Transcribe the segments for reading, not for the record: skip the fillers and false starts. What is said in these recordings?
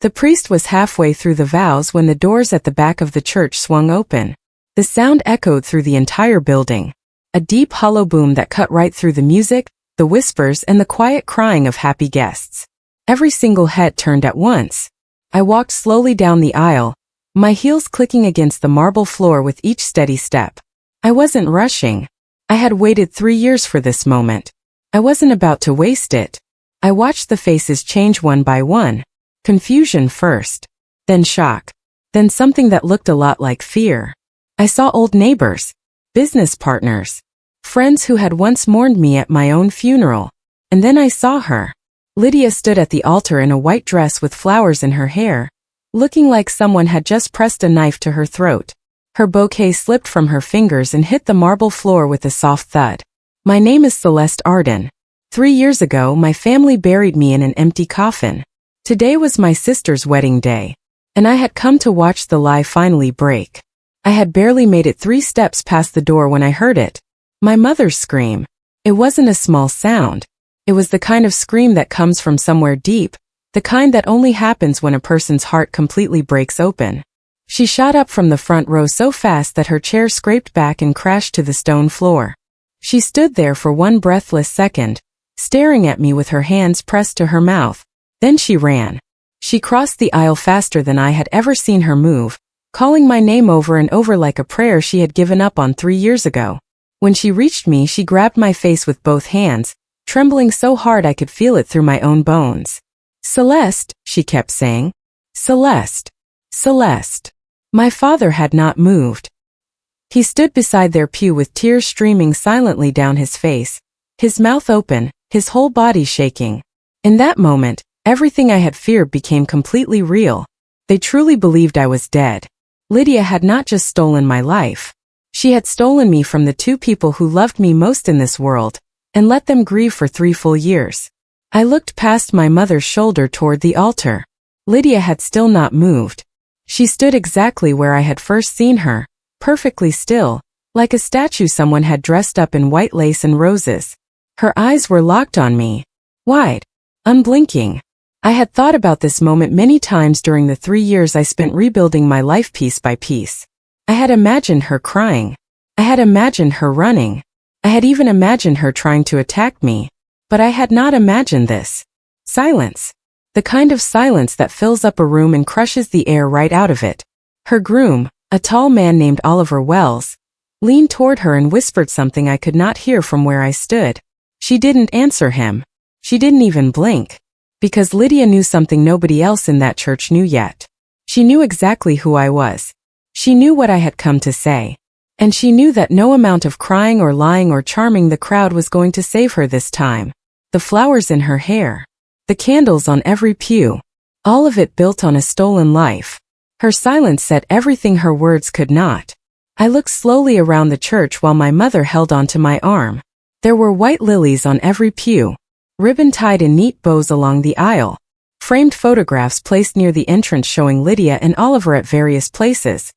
The priest was halfway through the vows when the doors at the back of the church swung open. The sound echoed through the entire building. A deep hollow boom that cut right through the music, the whispers and the quiet crying of happy guests. Every single head turned at once. I walked slowly down the aisle, my heels clicking against the marble floor with each steady step. I wasn't rushing. I had waited 3 years for this moment. I wasn't about to waste it. I watched the faces change one by one. Confusion first, then shock, then something that looked a lot like fear. I saw old neighbors, business partners, friends who had once mourned me at my own funeral. And then I saw her. Lydia stood at the altar in a white dress with flowers in her hair, looking like someone had just pressed a knife to her throat. Her bouquet slipped from her fingers and hit the marble floor with a soft thud. My name is Celeste Arden. 3 years ago, my family buried me in an empty coffin. Today was my sister's wedding day, and I had come to watch the lie finally break. I had barely made it 3 steps past the door when I heard it. My mother's scream. It wasn't a small sound. It was the kind of scream that comes from somewhere deep, the kind that only happens when a person's heart completely breaks open. She shot up from the front row so fast that her chair scraped back and crashed to the stone floor. She stood there for one breathless second, staring at me with her hands pressed to her mouth. Then she ran. She crossed the aisle faster than I had ever seen her move, calling my name over and over like a prayer she had given up on 3 years ago. When she reached me, she grabbed my face with both hands, trembling so hard I could feel it through my own bones. "Celeste," she kept saying. "Celeste. Celeste." My father had not moved. He stood beside their pew with tears streaming silently down his face, his mouth open, his whole body shaking. In that moment, everything I had feared became completely real. They truly believed I was dead. Lydia had not just stolen my life. She had stolen me from the 2 people who loved me most in this world, and let them grieve for 3 full years. I looked past my mother's shoulder toward the altar. Lydia had still not moved. She stood exactly where I had first seen her, perfectly still, like a statue someone had dressed up in white lace and roses. Her eyes were locked on me, wide, unblinking. I had thought about this moment many times during the 3 years I spent rebuilding my life piece by piece. I had imagined her crying. I had imagined her running. I had even imagined her trying to attack me. But I had not imagined this. Silence. The kind of silence that fills up a room and crushes the air right out of it. Her groom, a tall man named Oliver Wells, leaned toward her and whispered something I could not hear from where I stood. She didn't answer him. She didn't even blink. Because Lydia knew something nobody else in that church knew yet. She knew exactly who I was. She knew what I had come to say. And she knew that no amount of crying or lying or charming the crowd was going to save her this time. The flowers in her hair. The candles on every pew. All of it built on a stolen life. Her silence said everything her words could not. I looked slowly around the church while my mother held onto my arm. There were white lilies on every pew. Ribbon tied in neat bows along the aisle. Framed photographs placed near the entrance showing Lydia and Oliver at various places.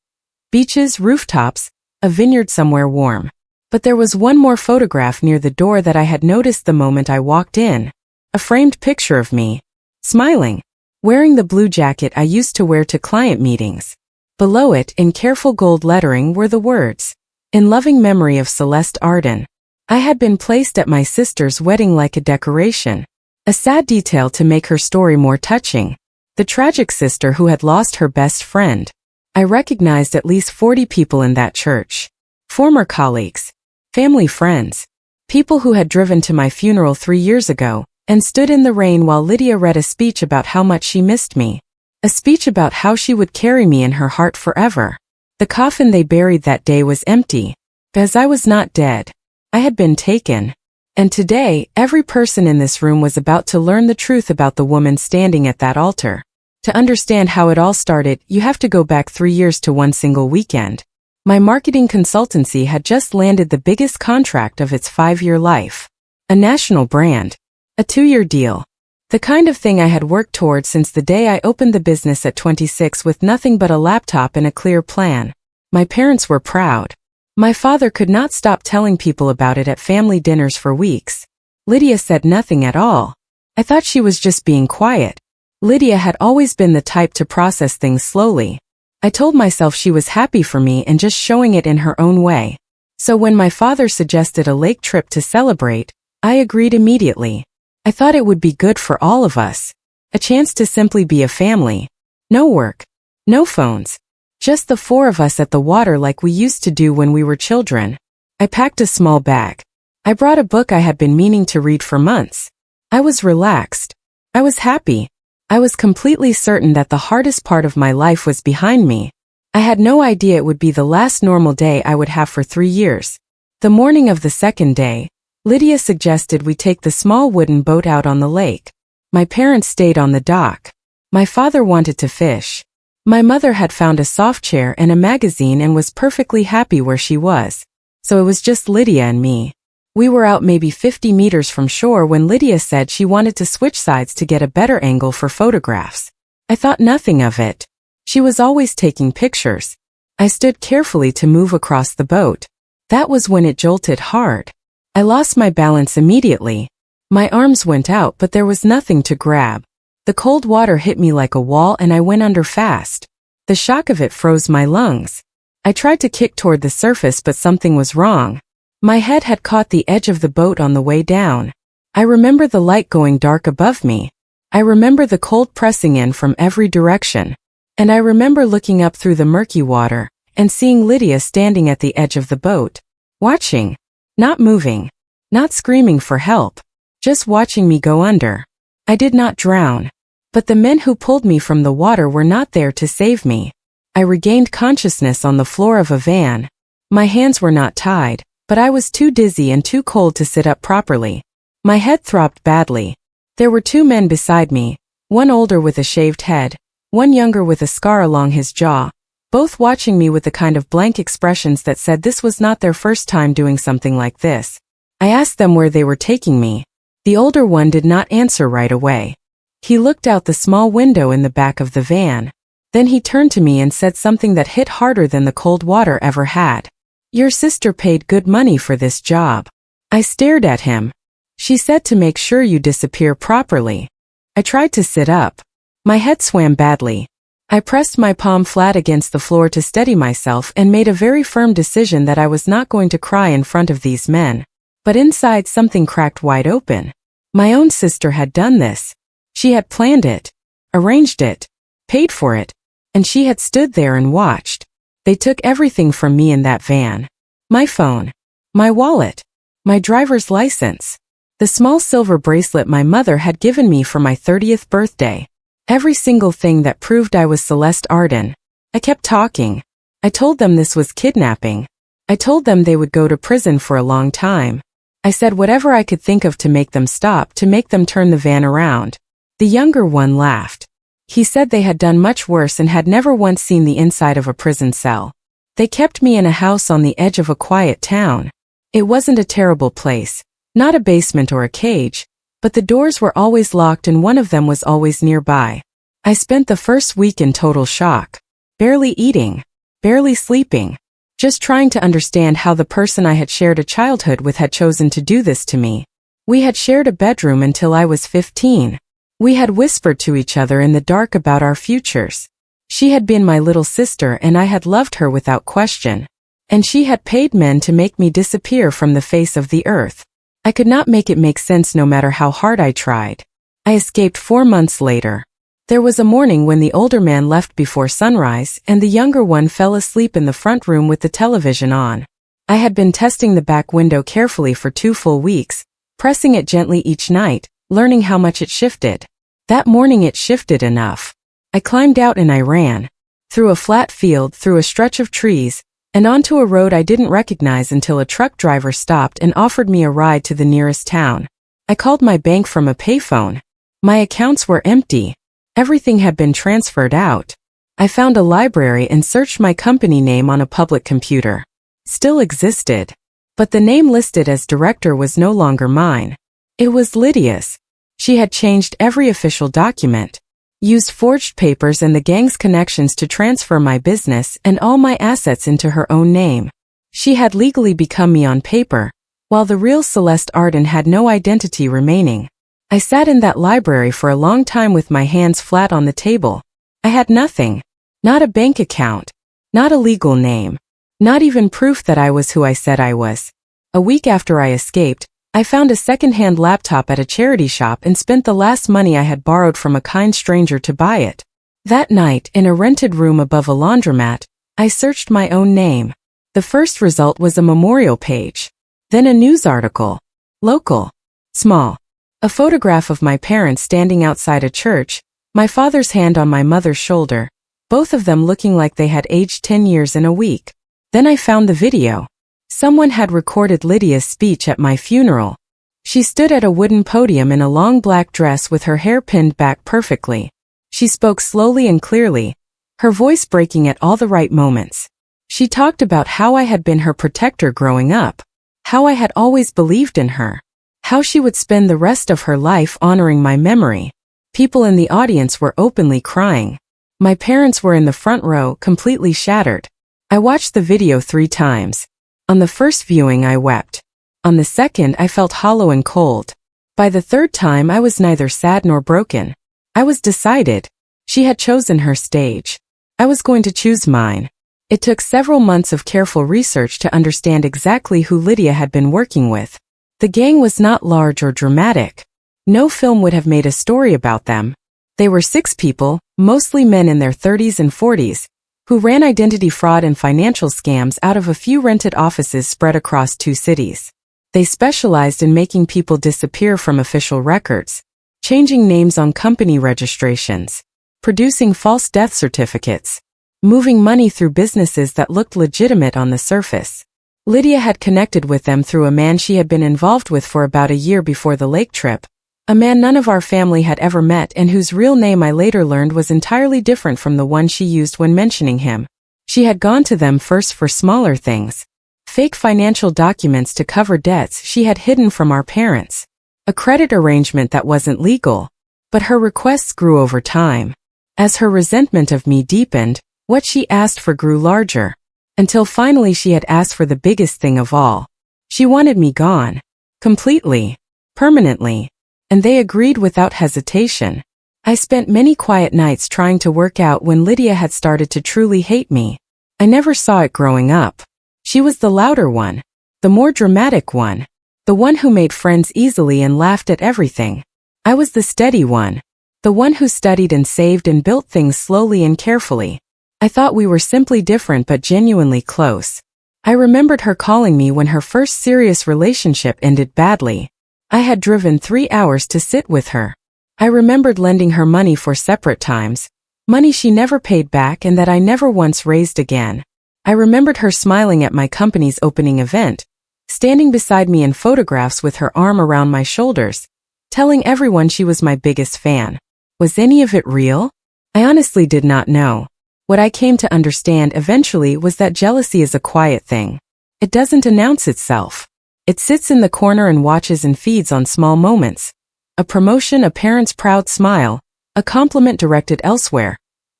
Beaches, rooftops, a vineyard somewhere warm. But there was one more photograph near the door that I had noticed the moment I walked in. A framed picture of me, smiling, wearing the blue jacket I used to wear to client meetings. Below it, in careful gold lettering, were the words, "In loving memory of Celeste Arden." I had been placed at my sister's wedding like a decoration. A sad detail to make her story more touching. The tragic sister who had lost her best friend. I recognized at least 40 people in that church. Former colleagues, family friends, people who had driven to my funeral 3 years ago, and stood in the rain while Lydia read a speech about how much she missed me. A speech about how she would carry me in her heart forever. The coffin they buried that day was empty. Because I was not dead. I had been taken. And today, every person in this room was about to learn the truth about the woman standing at that altar. To understand how it all started, you have to go back 3 years to one single weekend. My marketing consultancy had just landed the biggest contract of its 5-year life. A national brand. A 2-year deal. The kind of thing I had worked toward since the day I opened the business at 26 with nothing but a laptop and a clear plan. My parents were proud. My father could not stop telling people about it at family dinners for weeks. Lydia said nothing at all. I thought she was just being quiet. Lydia had always been the type to process things slowly. I told myself she was happy for me and just showing it in her own way. So when my father suggested a lake trip to celebrate, I agreed immediately. I thought it would be good for all of us. A chance to simply be a family. No work. No phones. Just the four of us at the water like we used to do when we were children. I packed a small bag. I brought a book I had been meaning to read for months. I was relaxed. I was happy. I was completely certain that the hardest part of my life was behind me. I had no idea it would be the last normal day I would have for 3 years. The morning of the second day, Lydia suggested we take the small wooden boat out on the lake. My parents stayed on the dock. My father wanted to fish. My mother had found a soft chair and a magazine and was perfectly happy where she was. So it was just Lydia and me. We were out maybe 50 meters from shore when Lydia said she wanted to switch sides to get a better angle for photographs. I thought nothing of it. She was always taking pictures. I stood carefully to move across the boat. That was when it jolted hard. I lost my balance immediately. My arms went out but there was nothing to grab. The cold water hit me like a wall and I went under fast. The shock of it froze my lungs. I tried to kick toward the surface but something was wrong. My head had caught the edge of the boat on the way down. I remember the light going dark above me. I remember the cold pressing in from every direction. And I remember looking up through the murky water and seeing Lydia standing at the edge of the boat, watching, not moving, not screaming for help, just watching me go under. I did not drown. But the men who pulled me from the water were not there to save me. I regained consciousness on the floor of a van. My hands were not tied, but I was too dizzy and too cold to sit up properly. My head throbbed badly. There were 2 men beside me, one older with a shaved head, one younger with a scar along his jaw, both watching me with the kind of blank expressions that said this was not their first time doing something like this. I asked them where they were taking me. The older one did not answer right away. He looked out the small window in the back of the van. Then he turned to me and said something that hit harder than the cold water ever had. "Your sister paid good money for this job." I stared at him. "She said to make sure you disappear properly." I tried to sit up. My head swam badly. I pressed my palm flat against the floor to steady myself and made a very firm decision that I was not going to cry in front of these men. But inside something cracked wide open. My own sister had done this. She had planned it, arranged it, paid for it, and she had stood there and watched. They took everything from me in that van. My phone, my wallet, my driver's license, the small silver bracelet my mother had given me for my 30th birthday. Every single thing that proved I was Celeste Arden. I kept talking. I told them this was kidnapping. I told them they would go to prison for a long time. I said whatever I could think of to make them stop, to make them turn the van around. The younger one laughed. He said they had done much worse and had never once seen the inside of a prison cell. They kept me in a house on the edge of a quiet town. It wasn't a terrible place, not a basement or a cage, but the doors were always locked and one of them was always nearby. I spent the first week in total shock. Barely eating, barely sleeping, just trying to understand how the person I had shared a childhood with had chosen to do this to me. We had shared a bedroom until I was 15. We had whispered to each other in the dark about our futures. She had been my little sister and I had loved her without question. And she had paid men to make me disappear from the face of the earth. I could not make it make sense no matter how hard I tried. I escaped 4 months later. There was a morning when the older man left before sunrise and the younger one fell asleep in the front room with the television on. I had been testing the back window carefully for 2 full weeks, pressing it gently each night, learning how much it shifted. That morning it shifted enough. I climbed out and I ran. Through a flat field, through a stretch of trees, and onto a road I didn't recognize until a truck driver stopped and offered me a ride to the nearest town. I called my bank from a payphone. My accounts were empty. Everything had been transferred out. I found a library and searched my company name on a public computer. Still existed. But the name listed as director was no longer mine. It was Lydia's. She had changed every official document, used forged papers and the gang's connections to transfer my business and all my assets into her own name. She had legally become me on paper, while the real Celeste Arden had no identity remaining. I sat in that library for a long time with my hands flat on the table. I had nothing. Not a bank account. Not a legal name. Not even proof that I was who I said I was. A week after I escaped, I found a second-hand laptop at a charity shop and spent the last money I had borrowed from a kind stranger to buy it. That night, in a rented room above a laundromat, I searched my own name. The first result was a memorial page. Then a news article. Local. Small. A photograph of my parents standing outside a church, my father's hand on my mother's shoulder, both of them looking like they had aged 10 years in a week. Then I found the video. Someone had recorded Lydia's speech at my funeral. She stood at a wooden podium in a long black dress with her hair pinned back perfectly. She spoke slowly and clearly, her voice breaking at all the right moments. She talked about how I had been her protector growing up, how I had always believed in her, how she would spend the rest of her life honoring my memory. People in the audience were openly crying. My parents were in the front row, completely shattered. I watched the video 3 times. On the first viewing I wept. On the second I felt hollow and cold. By the third time I was neither sad nor broken. I was decided. She had chosen her stage. I was going to choose mine. It took several months of careful research to understand exactly who Lydia had been working with. The gang was not large or dramatic. No film would have made a story about them. They were 6 people, mostly men in their 30s and 40s, who ran identity fraud and financial scams out of a few rented offices spread across 2 cities. They specialized in making people disappear from official records, changing names on company registrations, producing false death certificates, moving money through businesses that looked legitimate on the surface. Lydia had connected with them through a man she had been involved with for about a year before the lake trip, a man none of our family had ever met and whose real name I later learned was entirely different from the one she used when mentioning him. She had gone to them first for smaller things. Fake financial documents to cover debts she had hidden from our parents. A credit arrangement that wasn't legal. But her requests grew over time. As her resentment of me deepened, what she asked for grew larger. Until finally she had asked for the biggest thing of all. She wanted me gone. Completely. Permanently. And they agreed without hesitation. I spent many quiet nights trying to work out when Lydia had started to truly hate me. I never saw it growing up. She was the louder one. The more dramatic one. The one who made friends easily and laughed at everything. I was the steady one. The one who studied and saved and built things slowly and carefully. I thought we were simply different but genuinely close. I remembered her calling me when her first serious relationship ended badly. I had driven 3 hours to sit with her. I remembered lending her money for separate times, money she never paid back and that I never once raised again. I remembered her smiling at my company's opening event, standing beside me in photographs with her arm around my shoulders, telling everyone she was my biggest fan. Was any of it real? I honestly did not know. What I came to understand eventually was that jealousy is a quiet thing. It doesn't announce itself. It sits in the corner and watches and feeds on small moments. A promotion, a parent's proud smile, a compliment directed elsewhere,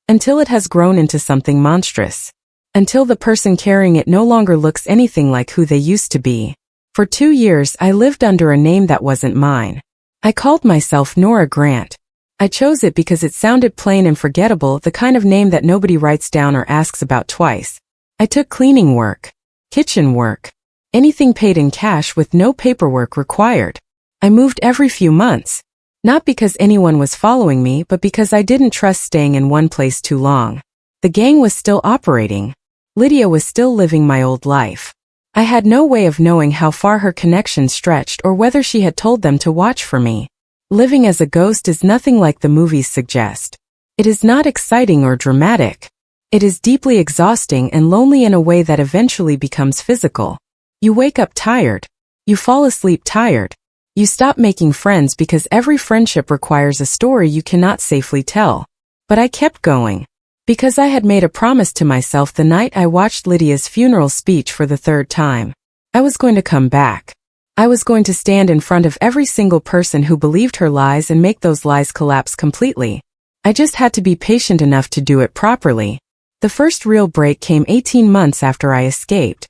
until it has grown into something monstrous. Until the person carrying it no longer looks anything like who they used to be. For 2 years I lived under a name that wasn't mine. I called myself Nora Grant. I chose it because it sounded plain and forgettable, the kind of name that nobody writes down or asks about twice. I took cleaning work, kitchen work, anything paid in cash with no paperwork required. I moved every few months. Not because anyone was following me, but because I didn't trust staying in one place too long. The gang was still operating. Lydia was still living my old life. I had no way of knowing how far her connections stretched or whether she had told them to watch for me. Living as a ghost is nothing like the movies suggest. It is not exciting or dramatic. It is deeply exhausting and lonely in a way that eventually becomes physical. You wake up tired. You fall asleep tired. You stop making friends because every friendship requires a story you cannot safely tell. But I kept going. Because I had made a promise to myself the night I watched Lydia's funeral speech for the 3rd time. I was going to come back. I was going to stand in front of every single person who believed her lies and make those lies collapse completely. I just had to be patient enough to do it properly. The first real break came 18 months after I escaped.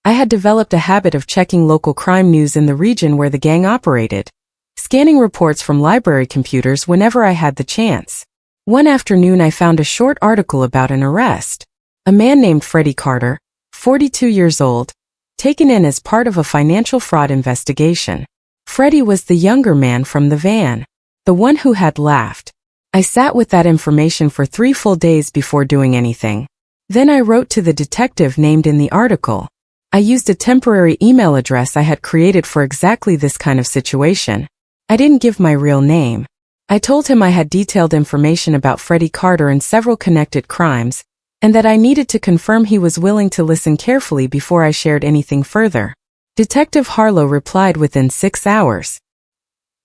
I had developed a habit of checking local crime news in the region where the gang operated. scanning reports from library computers whenever I had the chance. One afternoon I found a short article about an arrest. A man named Freddie Carter, 42 years old, taken in as part of a financial fraud investigation. Freddie was the younger man from the van, the one who had laughed. I sat with that information for 3 full days before doing anything. Then I wrote to the detective named in the article. I used a temporary email address I had created for exactly this kind of situation. I didn't give my real name. I told him I had detailed information about Freddie Carter and several connected crimes, and that I needed to confirm he was willing to listen carefully before I shared anything further. Detective Harlow replied within 6 hours.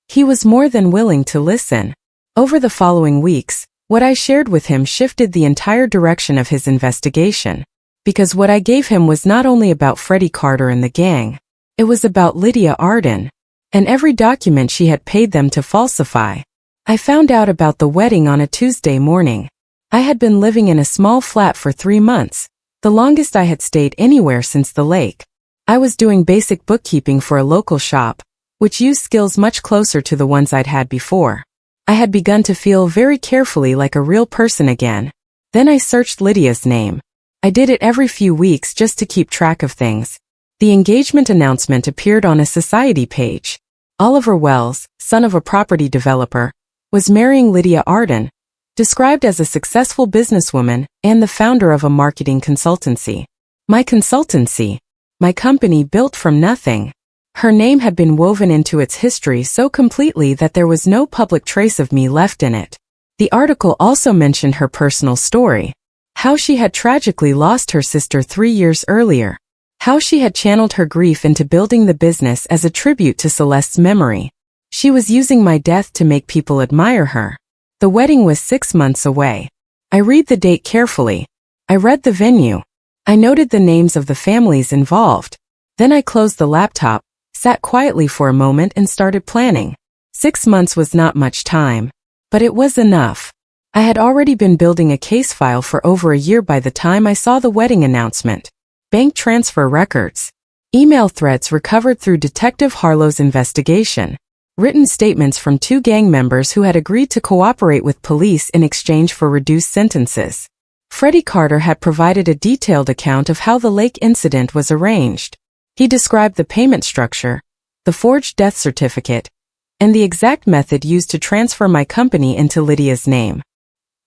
He was more than willing to listen. Over the following weeks, what I shared with him shifted the entire direction of his investigation. Because what I gave him was not only about Freddie Carter and the gang, it was about Lydia Arden, and every document she had paid them to falsify. I found out about the wedding on a Tuesday morning. I had been living in a small flat for 3 months, the longest I had stayed anywhere since the lake. I was doing basic bookkeeping for a local shop, which used skills much closer to the ones I'd had before. I had begun to feel very carefully like a real person again. Then I searched Lydia's name. I did it every few weeks just to keep track of things. The engagement announcement appeared on a society page. Oliver Wells, son of a property developer, was marrying Lydia Arden, described as a successful businesswoman and the founder of a marketing consultancy. My consultancy, my company built from nothing. Her name had been woven into its history so completely that there was no public trace of me left in it. The article also mentioned her personal story. How she had tragically lost her sister 3 years earlier. How she had channeled her grief into building the business as a tribute to Celeste's memory. She was using my death to make people admire her. The wedding was 6 months away. I read the date carefully. I read the venue. I noted the names of the families involved. Then I closed the laptop, sat quietly for a moment and started planning. 6 months was not much time, but it was enough. I had already been building a case file for over a year by the time I saw the wedding announcement. Bank transfer records. Email threads recovered through Detective Harlow's investigation. Written statements from 2 gang members who had agreed to cooperate with police in exchange for reduced sentences. Freddie Carter had provided a detailed account of how the lake incident was arranged. He described the payment structure, the forged death certificate, and the exact method used to transfer my company into Lydia's name.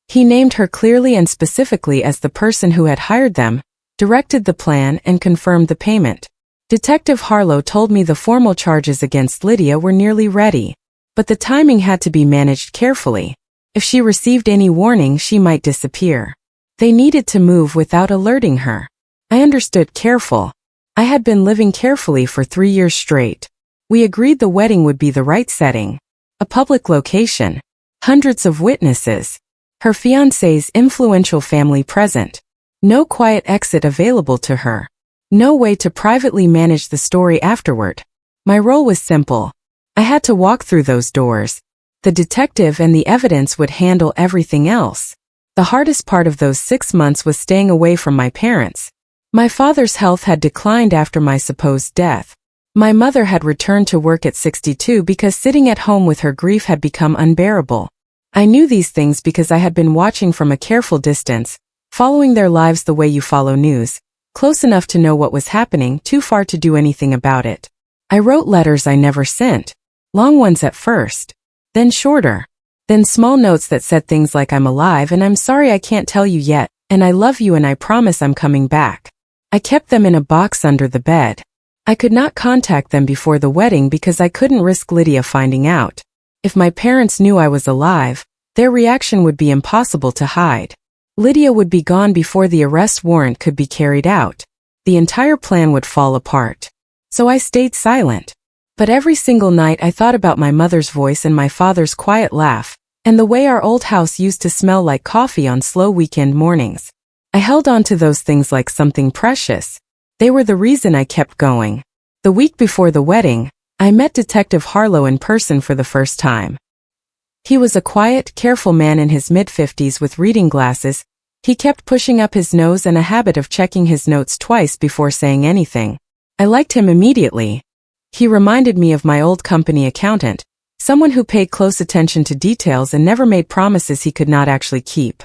He named her clearly and specifically as the person who had hired them, directed the plan, and confirmed the payment. Detective Harlow told me the formal charges against Lydia were nearly ready, but the timing had to be managed carefully. If she received any warning, she might disappear. They needed to move without alerting her. I understood careful. I had been living carefully for 3 years straight. We agreed the wedding would be the right setting. A public location. Hundreds of witnesses. Her fiancé's influential family present. No quiet exit available to her. No way to privately manage the story afterward. My role was simple. I had to walk through those doors. The detective and the evidence would handle everything else. The hardest part of those 6 months was staying away from my parents. My father's health had declined after my supposed death. My mother had returned to work at 62 because sitting at home with her grief had become unbearable. I knew these things because I had been watching from a careful distance, following their lives the way you follow news. Close enough to know what was happening, too far to do anything about it. I wrote letters I never sent. Long ones at first. Then shorter. Then small notes that said things like I'm alive and I'm sorry I can't tell you yet, and I love you and I promise I'm coming back. I kept them in a box under the bed. I could not contact them before the wedding because I couldn't risk Lydia finding out. If my parents knew I was alive, their reaction would be impossible to hide. Lydia would be gone before the arrest warrant could be carried out. The entire plan would fall apart. So I stayed silent. But every single night I thought about my mother's voice and my father's quiet laugh, and the way our old house used to smell like coffee on slow weekend mornings. I held on to those things like something precious. They were the reason I kept going. The week before the wedding, I met Detective Harlow in person for the first time. He was a quiet, careful man in his mid-50s with reading glasses. He kept pushing up his nose and a habit of checking his notes twice before saying anything. I liked him immediately. He reminded me of my old company accountant, Someone who paid close attention to details and never made promises he could not actually keep.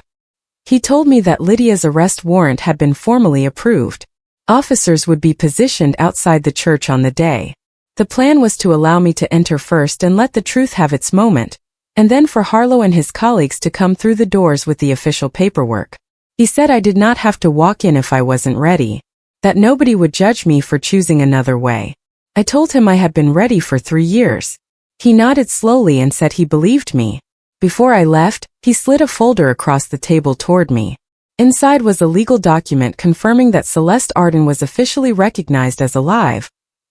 He told me that Lydia's arrest warrant had been formally approved. Officers would be positioned outside the church on the day. The plan was to allow me to enter first and let the truth have its moment, and then for Harlow and his colleagues to come through the doors with the official paperwork. He said I did not have to walk in if I wasn't ready, that nobody would judge me for choosing another way. I told him I had been ready for 3 years. He nodded slowly and said he believed me. Before I left, he slid a folder across the table toward me. Inside was a legal document confirming that Celeste Arden was officially recognized as alive,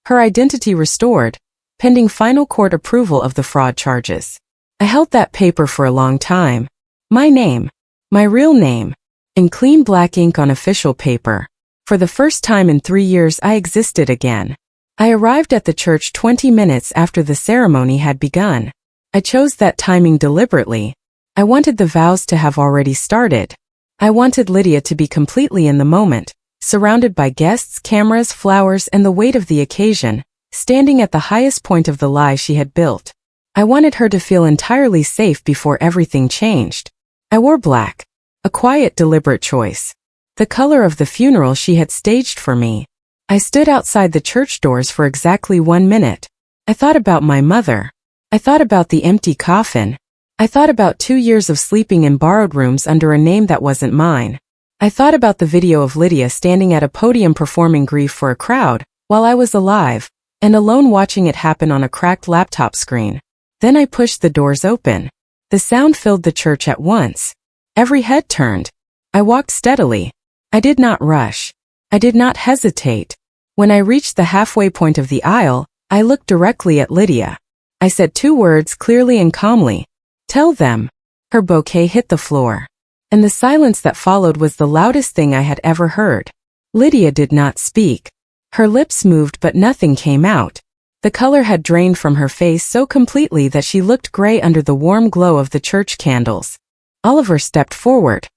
her identity restored, pending final court approval of the fraud charges. I held that paper for a long time. My name, my real name, in clean black ink on official paper. For the first time in 3 years I existed again. I arrived at the church 20 minutes after the ceremony had begun. I chose that timing deliberately. I wanted the vows to have already started. I wanted Lydia to be completely in the moment, surrounded by guests, cameras, flowers, and the weight of the occasion, standing at the highest point of the lie she had built. I wanted her to feel entirely safe before everything changed. I wore black, a quiet, deliberate choice. The color of the funeral she had staged for me. I stood outside the church doors for exactly 1 minute. I thought about my mother. I thought about the empty coffin. I thought about 2 years of sleeping in borrowed rooms under a name that wasn't mine. I thought about the video of Lydia standing at a podium performing grief for a crowd, while I was alive, and alone watching it happen on a cracked laptop screen. Then I pushed the doors open. The sound filled the church at once. Every head turned. I walked steadily. I did not rush. I did not hesitate. When I reached the halfway point of the aisle, I looked directly at Lydia. I said 2 words clearly and calmly. Tell them. Her bouquet hit the floor. And the silence that followed was the loudest thing I had ever heard. Lydia did not speak. Her lips moved but nothing came out. The color had drained from her face so completely that she looked gray under the warm glow of the church candles. Oliver stepped forward.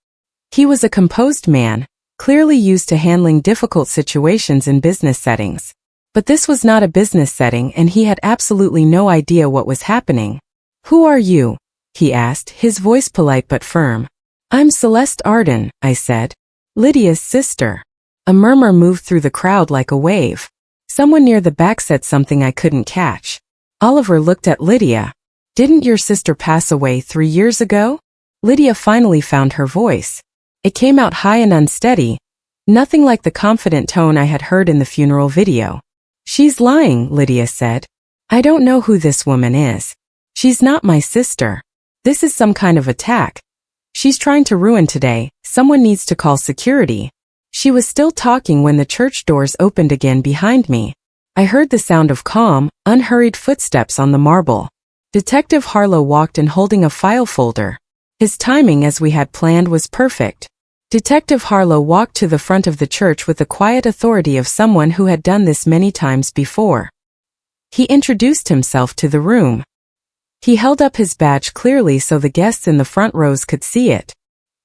He was a composed man, clearly used to handling difficult situations in business settings. But this was not a business setting and he had absolutely no idea what was happening. Who are you? He asked, his voice polite but firm. I'm Celeste Arden, I said. Lydia's sister. A murmur moved through the crowd like a wave. Someone near the back said something I couldn't catch. Oliver looked at Lydia. Didn't your sister pass away 3 years ago? Lydia finally found her voice. It came out high and unsteady, nothing like the confident tone I had heard in the funeral video. She's lying, Lydia said. I don't know who this woman is. She's not my sister. This is some kind of attack. She's trying to ruin today. Someone needs to call security. She was still talking when the church doors opened again behind me. I heard the sound of calm, unhurried footsteps on the marble. Detective Harlow walked in holding a file folder. His timing, as we had planned, was perfect. Detective Harlow walked to the front of the church with the quiet authority of someone who had done this many times before. He introduced himself to the room. He held up his badge clearly so the guests in the front rows could see it.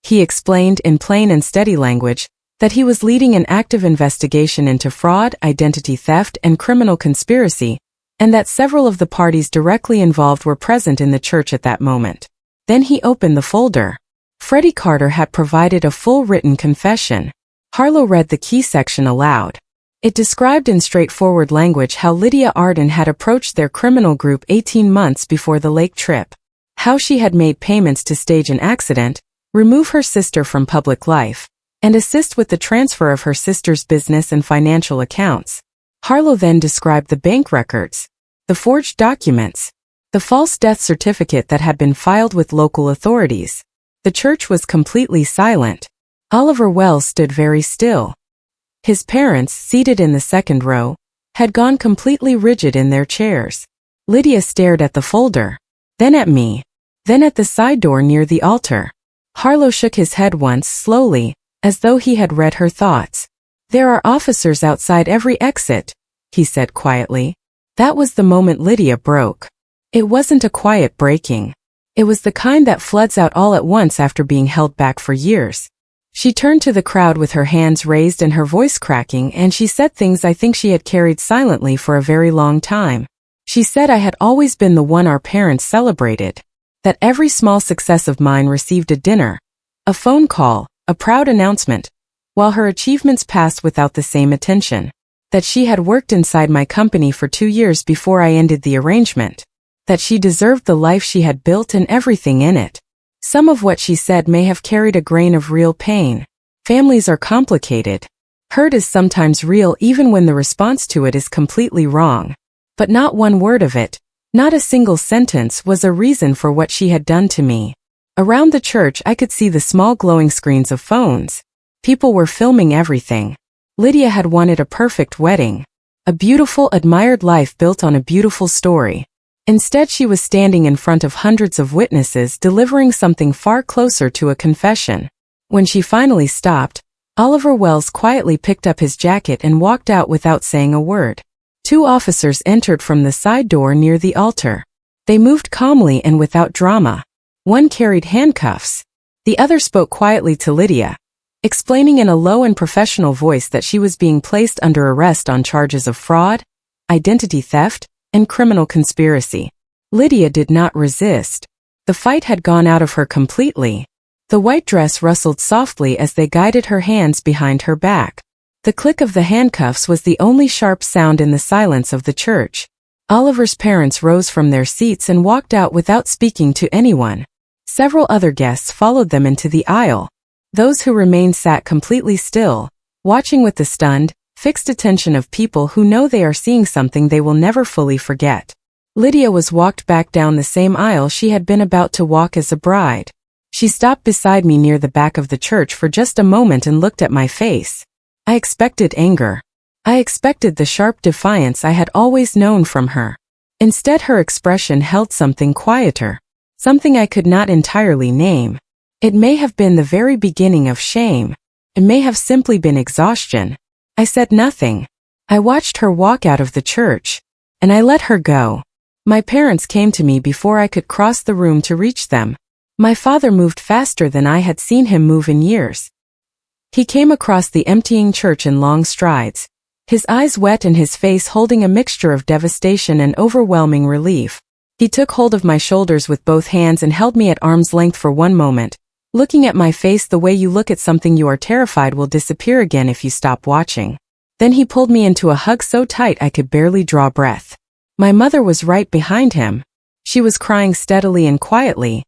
He explained in plain and steady language that he was leading an active investigation into fraud, identity theft, and criminal conspiracy, and that several of the parties directly involved were present in the church at that moment. Then he opened the folder. Freddie Carter had provided a full written confession. Harlow read the key section aloud. It described in straightforward language how Lydia Arden had approached their criminal group 18 months before the lake trip, how she had made payments to stage an accident, remove her sister from public life, and assist with the transfer of her sister's business and financial accounts. Harlow then described the bank records, the forged documents, the false death certificate that had been filed with local authorities. The church was completely silent. Oliver Wells stood very still. His parents, seated in the second row, had gone completely rigid in their chairs. Lydia stared at the folder, then at me, then at the side door near the altar. Harlow shook his head once slowly, as though he had read her thoughts. There are officers outside every exit, he said quietly. That was the moment Lydia broke. It wasn't a quiet breaking. It was the kind that floods out all at once after being held back for years. She turned to the crowd with her hands raised and her voice cracking, and she said things I think she had carried silently for a very long time. She said I had always been the one our parents celebrated, that every small success of mine received a dinner, a phone call, a proud announcement, while her achievements passed without the same attention. That she had worked inside my company for 2 years before I ended the arrangement. That she deserved the life she had built and everything in it. Some of what she said may have carried a grain of real pain. Families are complicated. Hurt is sometimes real even when the response to it is completely wrong. But not one word of it, not a single sentence was a reason for what she had done to me. Around the church I could see the small glowing screens of phones. People were filming everything. Lydia had wanted a perfect wedding. A beautiful, admired life built on a beautiful story. Instead, she was standing in front of hundreds of witnesses delivering something far closer to a confession. When she finally stopped, Oliver Wells quietly picked up his jacket and walked out without saying a word. 2 officers entered from the side door near the altar. They moved calmly and without drama. One carried handcuffs. The other spoke quietly to Lydia, explaining in a low and professional voice that she was being placed under arrest on charges of fraud, identity theft, and criminal conspiracy. Lydia did not resist. The fight had gone out of her completely. The white dress rustled softly as they guided her hands behind her back. The click of the handcuffs was the only sharp sound in the silence of the church. Oliver's parents rose from their seats and walked out without speaking to anyone. Several other guests followed them into the aisle. Those who remained sat completely still, watching with the stunned, fixed attention of people who know they are seeing something they will never fully forget. Lydia was walked back down the same aisle she had been about to walk as a bride. She stopped beside me near the back of the church for just a moment and looked at my face. I expected anger. I expected the sharp defiance I had always known from her. Instead, her expression held something quieter, something I could not entirely name. It may have been the very beginning of shame. It may have simply been exhaustion. I said nothing. I watched her walk out of the church, and I let her go. My parents came to me before I could cross the room to reach them. My father moved faster than I had seen him move in years. He came across the emptying church in long strides, his eyes wet and his face holding a mixture of devastation and overwhelming relief. He took hold of my shoulders with both hands and held me at arm's length for one moment. Looking at my face the way you look at something you are terrified will disappear again if you stop watching. Then he pulled me into a hug so tight I could barely draw breath. My mother was right behind him. She was crying steadily and quietly,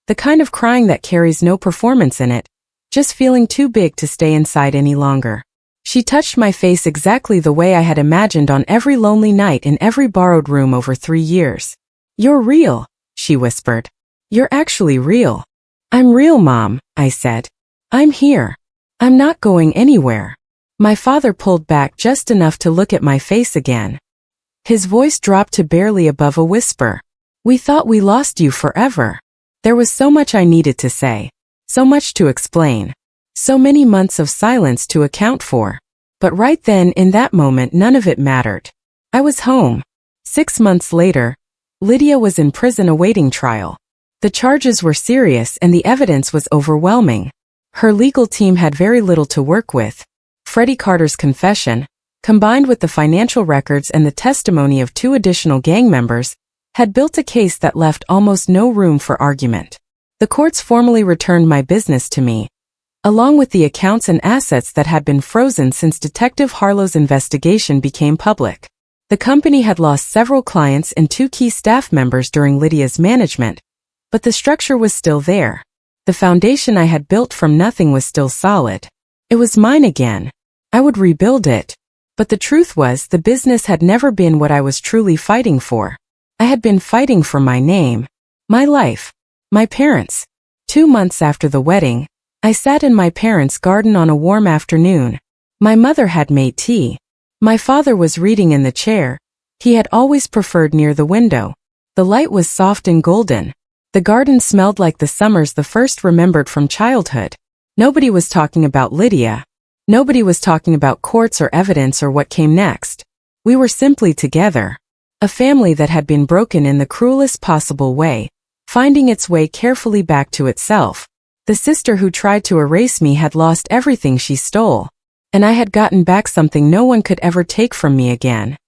the kind of crying that carries no performance in it, just feeling too big to stay inside any longer. She touched my face exactly the way I had imagined on every lonely night in every borrowed room over 3 years. "You're real," she whispered. "You're actually real." "I'm real, Mom," I said. "I'm here. I'm not going anywhere." My father pulled back just enough to look at my face again. His voice dropped to barely above a whisper. "We thought we lost you forever." There was so much I needed to say, so much to explain, so many months of silence to account for. But right then, in that moment, none of it mattered. I was home. 6 months later, Lydia was in prison awaiting trial. The charges were serious and the evidence was overwhelming. Her legal team had very little to work with. Freddie Carter's confession, combined with the financial records and the testimony of 2 additional gang members, had built a case that left almost no room for argument. The courts formally returned my business to me, along with the accounts and assets that had been frozen since Detective Harlow's investigation became public. The company had lost several clients and 2 key staff members during Lydia's management, but the structure was still there. The foundation I had built from nothing was still solid. It was mine again. I would rebuild it. But the truth was, the business had never been what I was truly fighting for. I had been fighting for my name, my life, my parents. 2 months after the wedding, I sat in my parents' garden on a warm afternoon. My mother had made tea. My father was reading in the chair he had always preferred near the window. The light was soft and golden. The garden smelled like the summers the first remembered from childhood. Nobody was talking about Lydia. Nobody was talking about courts or evidence or what came next. We were simply together. A family that had been broken in the cruelest possible way, finding its way carefully back to itself. The sister who tried to erase me had lost everything she stole, and I had gotten back something no one could ever take from me again.